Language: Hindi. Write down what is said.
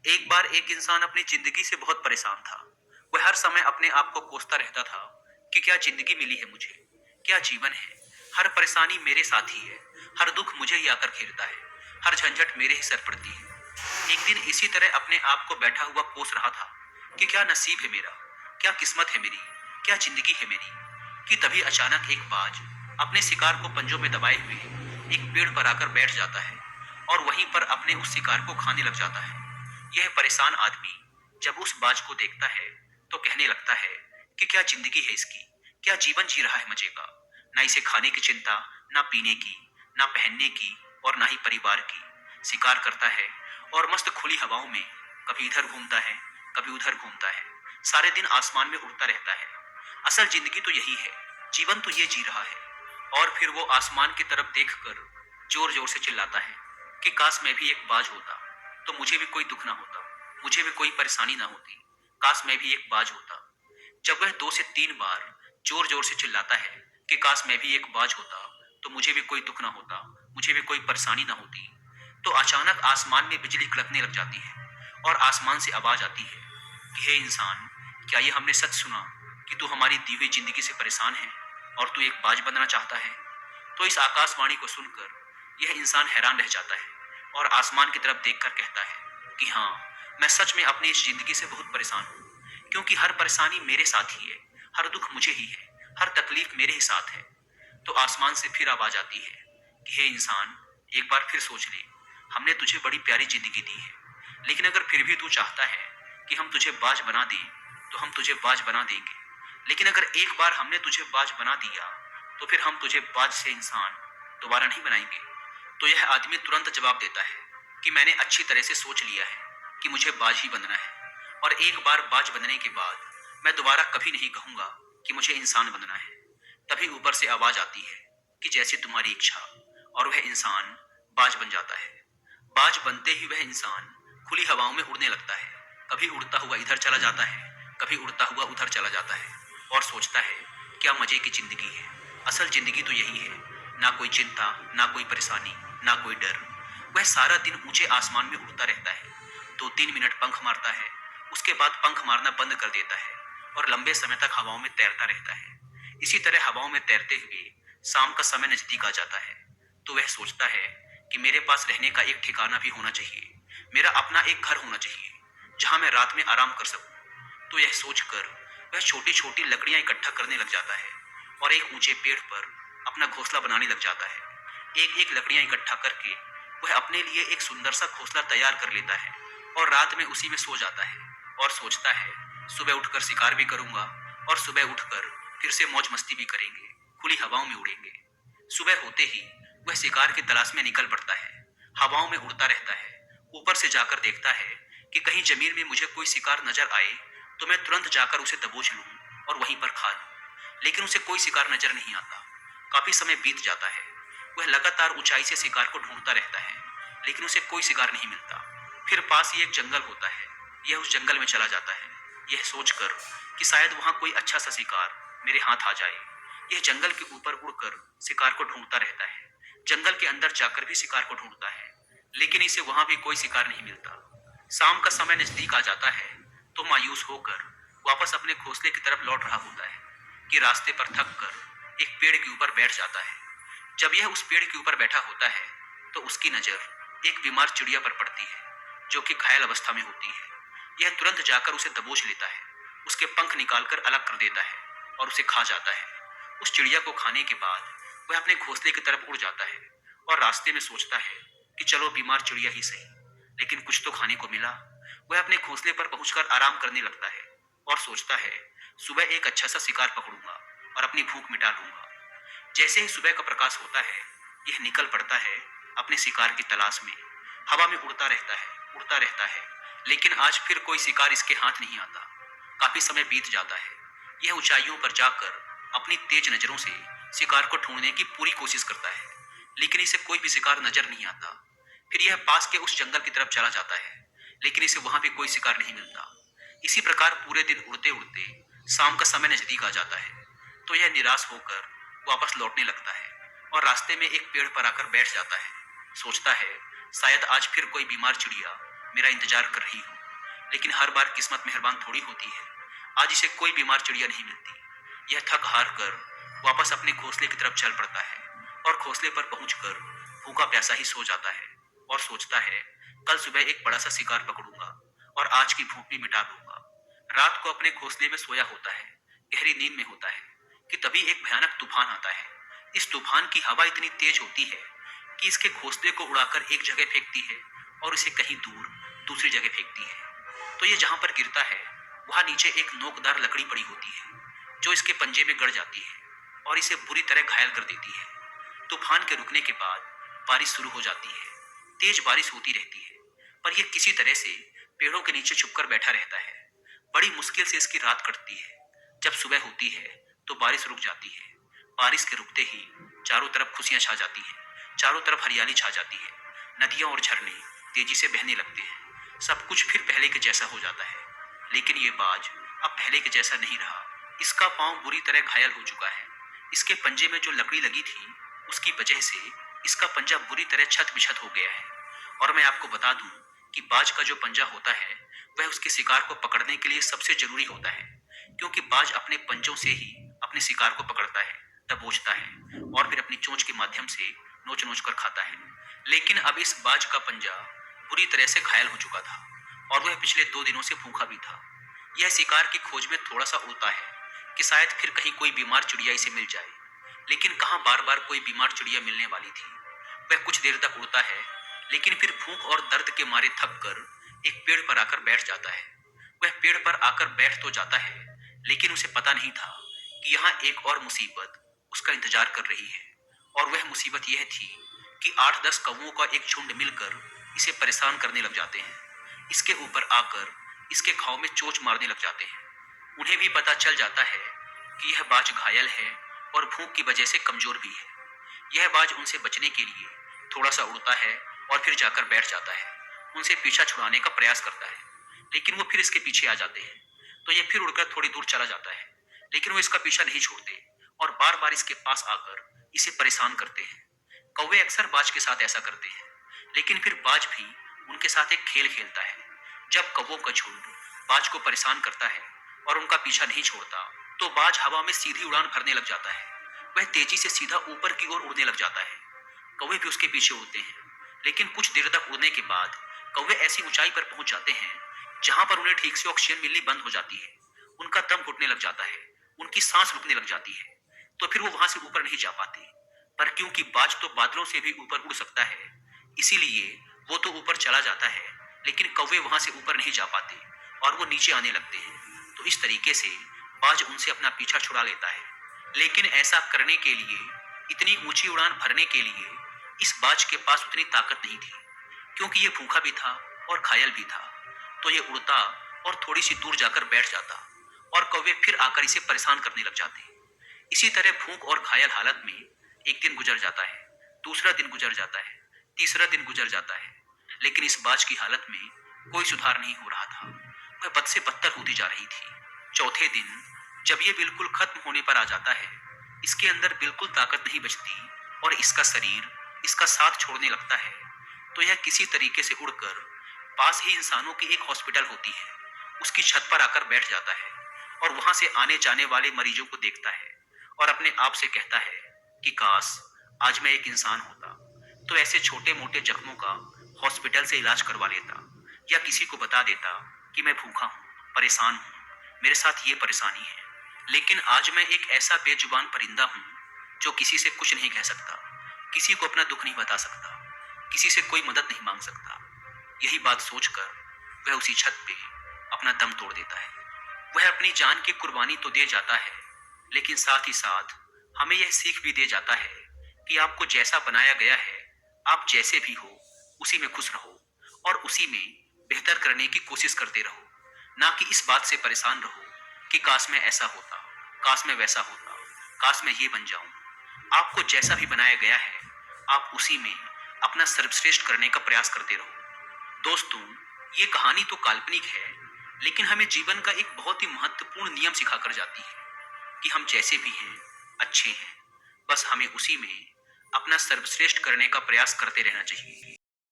एक बार एक इंसान अपनी जिंदगी से बहुत परेशान था। वह हर समय अपने आप को कोसता रहता था कि क्या जिंदगी मिली है मुझे, क्या जीवन है। हर परेशानी मेरे साथ ही है, हर दुख मुझे ही आकर घेरता है, हर झंझट मेरे ही सर पड़ती है। एक दिन इसी तरह अपने आप को बैठा हुआ कोस रहा था कि क्या नसीब है मेरा, क्या किस्मत है मेरी, क्या जिंदगी है मेरी, कि तभी अचानक एक बाज अपने शिकार को पंजों में दबाए हुए एक पेड़ पर आकर बैठ जाता है और वहीं पर अपने उस शिकार को खाने लग जाता है। यह परेशान आदमी जब उस बाज को देखता है तो कहने लगता है कि क्या जिंदगी है इसकी, क्या जीवन जी रहा है मजे का। ना इसे खाने की चिंता, ना पीने की, ना पहनने की और ना ही परिवार की। शिकार करता है और मस्त खुली हवाओं में कभी इधर घूमता है, कभी उधर घूमता है। सारे दिन आसमान में उड़ता रहता है। असल जिंदगी तो यही है, जीवन तो ये जी रहा है। और फिर वो आसमान की तरफ देखकर जोर जोर से चिल्लाता है कि काश मैं भी एक बाज होता, तो मुझे भी कोई दुख ना होता, मुझे भी कोई परेशानी ना होती। काश मैं भी एक बाज होता। जब वह 2 से 3 बार जोर जोर से चिल्लाता है कि काश मैं भी एक बाज होता, तो मुझे भी कोई दुख ना होता, मुझे भी कोई परेशानी ना होती, तो अचानक आसमान में बिजली कड़कने लग जाती है और आसमान से आवाज आती है कि हे इंसान, क्या ये हमने सच सुना कि तू हमारी दी हुई जिंदगी से परेशान है और तू एक बाज बनना चाहता है। तो इस आकाशवाणी को सुनकर यह इंसान हैरान रह जाता है और आसमान की तरफ देखकर कहता है कि हाँ, मैं सच में अपनी इस जिंदगी से बहुत परेशान हूँ, क्योंकि हर परेशानी मेरे साथ ही है, हर दुख मुझे ही है, हर तकलीफ मेरे ही साथ है। तो आसमान से फिर आवाज आती है कि हे इंसान, एक बार फिर सोच ले, हमने तुझे बड़ी प्यारी जिंदगी दी है, लेकिन अगर फिर भी तू चाहता है कि हम तुझे बाज बना दें, तो हम तुझे बाज बना देंगे। लेकिन अगर एक बार हमने तुझे बाज बना दिया, तो फिर हम तुझे बाज से इंसान दोबारा नहीं बनाएंगे। तो यह आदमी तुरंत जवाब देता है कि मैंने अच्छी तरह से सोच लिया है कि मुझे बाज ही बनना है, और एक बार बाज बनने के बाद मैं दोबारा कभी नहीं कहूंगा कि मुझे इंसान बनना है। तभी ऊपर से आवाज आती है कि जैसे तुम्हारी इच्छा, और वह इंसान बाज बन जाता है। बाज बनते ही वह इंसान खुली हवाओं में उड़ने लगता है। कभी उड़ता हुआ इधर चला जाता है, कभी उड़ता हुआ उधर चला जाता है और सोचता है क्या मजे की जिंदगी है। असल जिंदगी तो यही है, ना कोई चिंता, ना कोई परेशानी, ना कोई डर। वह सारा दिन ऊंचे आसमान में उड़ता रहता है, 2-3 मिनट पंख मारता है, उसके बाद पंख मारना बंद कर देता है और लंबे समय तक हवाओं में तैरता रहता है। इसी तरह हवाओं में तैरते हुए शाम का समय नजदीक आ जाता है। तो वह सोचता है कि मेरे पास रहने का एक ठिकाना भी होना चाहिए, मेरा अपना एक घर होना चाहिए जहां मैं रात में आराम कर सकूं। तो यह सोचकर वह छोटी छोटी लकड़ियां इकट्ठा करने लग जाता है और एक ऊंचे पेड़ पर अपना घोंसला बनाने लग जाता है। एक एक लकड़ियां इकट्ठा करके वह अपने लिए एक सुंदर सा घोंसला तैयार कर लेता है और रात में उसी में सो जाता है और सोचता है सुबह उठकर शिकार भी करूंगा, और सुबह उठकर फिर से मौज मस्ती भी करेंगे, खुली हवाओं में उड़ेंगे। सुबह होते ही वह शिकार की तलाश में निकल पड़ता है। हवाओं में उड़ता रहता है, ऊपर से जाकर देखता है कि कहीं जमीन में मुझे कोई शिकार नजर आए तो मैं तुरंत जाकर उसे दबोच लूं और वहीं पर खा लूं। लेकिन उसे कोई शिकार नजर नहीं आता। काफी समय बीत जाता है। वह लगातार ऊंचाई से शिकार को ढूंढता रहता है, लेकिन उसे कोई शिकार नहीं मिलता। फिर पास ही एक जंगल होता है। यह उस जंगल में चला जाता है, यह सोचकर कि शायद वहां कोई अच्छा सा शिकार मेरे हाथ आ जाए। यह जंगल के ऊपर उड़कर शिकार को ढूंढता रहता है, जंगल के अंदर जाकर भी शिकार को ढूंढता है, लेकिन इसे वहां भी कोई शिकार नहीं मिलता। शाम का समय नजदीक आ जाता है तो मायूस होकर वापस अपने घोंसले की तरफ लौट रहा होता है कि रास्ते पर थक कर एक पेड़ के ऊपर बैठ जाता है। जब यह उस पेड़ के ऊपर बैठा होता है तो उसकी नजर एक बीमार चिड़िया पर पड़ती है जो कि घायल अवस्था में होती है। यह तुरंत जाकर उसे दबोच लेता है, उसके पंख निकालकर अलग कर देता है और उसे खा जाता है। उस चिड़िया को खाने के बाद वह अपने घोंसले की तरफ उड़ जाता है और रास्ते में सोचता है कि चलो बीमार चिड़िया ही सही, लेकिन कुछ तो खाने को मिला। वह अपने घोंसले पर पहुंचकर आराम करने लगता है और सोचता है सुबह एक अच्छा सा शिकार पकड़ूंगा और अपनी भूख मिटा लूंगा। जैसे ही सुबह का प्रकाश होता है, यह निकल पड़ता है अपने शिकार की तलाश में। हवा में उड़ता रहता है, उड़ता रहता है, लेकिन आज फिर कोई शिकार इसके हाथ नहीं आता। काफी समय बीत जाता है। यह ऊंचाइयों पर जाकर अपनी तेज नजरों से शिकार को ढूंढने की पूरी कोशिश करता है, लेकिन इसे कोई भी शिकार नजर नहीं आता। फिर यह पास के उस जंगल की तरफ चला जाता है, लेकिन इसे वहां भी कोई शिकार नहीं मिलता। इसी प्रकार पूरे दिन उड़ते उड़ते शाम का समय नजदीक आ जाता है। तो यह निराश होकर वापस लौटने लगता है और रास्ते में एक पेड़ पर आकर बैठ जाता है। सोचता है शायद आज फिर कोई बीमार चिड़िया मेरा इंतजार कर रही हो। लेकिन हर बार किस्मत मेहरबान थोड़ी होती है। आज इसे कोई बीमार चिड़िया नहीं मिलती। यह थक हार कर वापस अपने घोंसले की तरफ चल पड़ता है और घोंसले पर पहुंचकर भूखा प्यासा ही सो जाता है और सोचता है, कल सुबह एक बड़ा सा शिकार पकड़ूंगा और आज की भूख भी मिटा दूंगा। रात को अपने घोंसले में सोया होता है, गहरी नींद में होता है कि तभी एक भयानक तूफान आता है। इस तूफान की हवा इतनी तेज होती है कि इसके घोंसले को उड़ाकर एक जगह फेंकती है और इसे कहीं दूर दूसरी जगह फेंकती है। तो ये जहां पर गिरता है वहां नीचे एक नोकदार लकड़ी पड़ी होती है जो इसके पंजे में गड़ जाती है और इसे बुरी तरह घायल कर देती है। तूफान के रुकने के बाद बारिश शुरू हो जाती है। तेज बारिश होती रहती है पर यह किसी तरह से पेड़ों के नीचे छुपकर बैठा रहता है। बड़ी मुश्किल से इसकी रात कटती है। जब सुबह होती है तो बारिश रुक जाती है। बारिश के रुकते ही चारों तरफ खुशियां छा जाती हैं। चारों तरफ हरियाली छा जाती है। नदियां और झरने तेजी से बहने लगते हैं। सब कुछ फिर पहले के जैसा हो जाता है। लेकिन ये बाज अब पहले के जैसा नहीं रहा। इसका पांव बुरी तरह घायल हो चुका है। इसके पंजे में जो लकड़ी लगी थी उसकी वजह से इसका पंजा बुरी तरह छत बिछत हो गया है। और मैं आपको बता दूं कि बाज का जो पंजा होता है वह उसके शिकार को पकड़ने के लिए सबसे जरूरी होता है, क्योंकि बाज अपने पंजों से ही अपने शिकार को पकड़ता है, दबोचता है और फिर अपनी चोंच के माध्यम से नोच नोच कर खाता है। लेकिन अब इस बाज का पंजा बुरी तरह से घायल हो चुका था और वह पिछले 2 दिनों से भूखा भी था। यह शिकार की खोज में थोड़ा सा उड़ता है कि शायद फिर कहीं कोई बीमार चिड़िया इसे मिल जाए। लेकिन कहाँ बार बार कोई बीमार चिड़िया मिलने वाली थी। वह कुछ देर तक उड़ता है लेकिन फिर भूख और दर्द के मारे थक कर एक पेड़ पर आकर बैठ जाता है। वह पेड़ पर आकर बैठ तो जाता है लेकिन उसे पता नहीं था कि यहाँ एक और मुसीबत उसका इंतजार कर रही है। और वह मुसीबत यह थी कि 8-10 कौवों का एक झुंड मिलकर इसे परेशान करने लग जाते हैं। इसके ऊपर आकर इसके घाव में चोंच मारने लग जाते हैं। उन्हें भी पता चल जाता है कि यह बाज घायल है और भूख की वजह से कमजोर भी है। यह बाज उनसे बचने के लिए थोड़ा सा उड़ता है और फिर जाकर बैठ जाता है। उनसे पीछा छुड़ाने का प्रयास करता है लेकिन वो फिर इसके पीछे आ जाते हैं। तो ये फिर उड़कर थोड़ी दूर चला जाता है लेकिन वो इसका पीछा नहीं छोड़ते और बार बार इसके पास आकर इसे परेशान करते हैं। कौवे अक्सर बाज के साथ ऐसा करते हैं लेकिन फिर बाज भी उनके साथ एक खेल खेलता है। जब कौवों का झुंड बाज को परेशान करता है और उनका पीछा नहीं छोड़ता तो बाज हवा में सीधी उड़ान भरने लग जाता है। वह तेजी से सीधा ऊपर की ओर उड़ने लग जाता है। कौवे भी उसके पीछे उड़ते हैं लेकिन कुछ देर तक उड़ने के बाद कौवे ऐसी ऊंचाई पर पहुंच जाते हैं जहां पर उन्हें ठीक से ऑक्सीजन मिलनी बंद हो जाती है। उनका दम घुटने लग जाता है, उनकी सांस रुकने लग जाती है। तो फिर वो वहां से ऊपर नहीं जा पाते। पर क्योंकि बाज तो बादलों से भी ऊपर उड़ सकता है इसीलिए वो तो ऊपर चला जाता है लेकिन कौवे वहां से ऊपर नहीं जा पाते और वो नीचे आने लगते हैं। तो इस तरीके से बाज उनसे अपना पीछा छुड़ा लेता है। लेकिन ऐसा करने के लिए, इतनी ऊंची उड़ान भरने के लिए इस बाज के पास उतनी ताकत नहीं थी, क्योंकि ये भूखा भी था और घायल भी था। तो ये उड़ता और थोड़ी सी दूर जाकर बैठ जाता और कौवे फिर आकर इसे परेशान करने लग जाते। इसी तरह भूख और घायल हालत में एक दिन गुजर जाता है, दूसरा दिन गुजर जाता है, तीसरा दिन गुजर जाता है। लेकिन इस बाज की हालत में कोई सुधार नहीं हो रहा था। वह बद से बदतर होती जा रही थी। चौथे दिन जब ये बिल्कुल खत्म होने पर आ जाता है, इसके अंदर बिल्कुल ताकत नहीं बचती और इसका शरीर इसका साथ छोड़ने लगता है। तो यह किसी तरीके से उड़कर पास ही इंसानों की एक हॉस्पिटल होती है उसकी छत पर आकर बैठ जाता है और वहां से आने जाने वाले मरीजों को देखता है और अपने आप से कहता है कि काश आज मैं एक इंसान होता तो ऐसे छोटे मोटे जख्मों का हॉस्पिटल से इलाज करवा लेता या किसी को बता देता कि मैं भूखा हूँ, परेशान हूँ, मेरे साथ ये परेशानी है। लेकिन आज मैं एक ऐसा बेजुबान परिंदा हूँ जो किसी से कुछ नहीं कह सकता, किसी को अपना दुख नहीं बता सकता, किसी से कोई मदद नहीं मांग सकता। यही बात सोचकर वह उसी छत पे अपना दम तोड़ देता है। वह अपनी जान की कुर्बानी तो दे जाता है लेकिन साथ ही साथ हमें यह सीख भी दे जाता है कि आपको जैसा बनाया गया है, आप जैसे भी हो उसी में खुश रहो और उसी में बेहतर करने की कोशिश करते रहो, ना कि इस बात से परेशान रहो कि काश मैं ऐसा होता, काश मैं वैसा होता, काश मैं ये बन जाऊं। आपको जैसा भी बनाया गया है आप उसी में अपना सर्वश्रेष्ठ करने का प्रयास करते रहो। दोस्तों, ये कहानी तो काल्पनिक है लेकिन हमें जीवन का एक बहुत ही महत्वपूर्ण नियम सिखाकर जाती है कि हम जैसे भी हैं अच्छे हैं, बस हमें उसी में अपना सर्वश्रेष्ठ करने का प्रयास करते रहना चाहिए।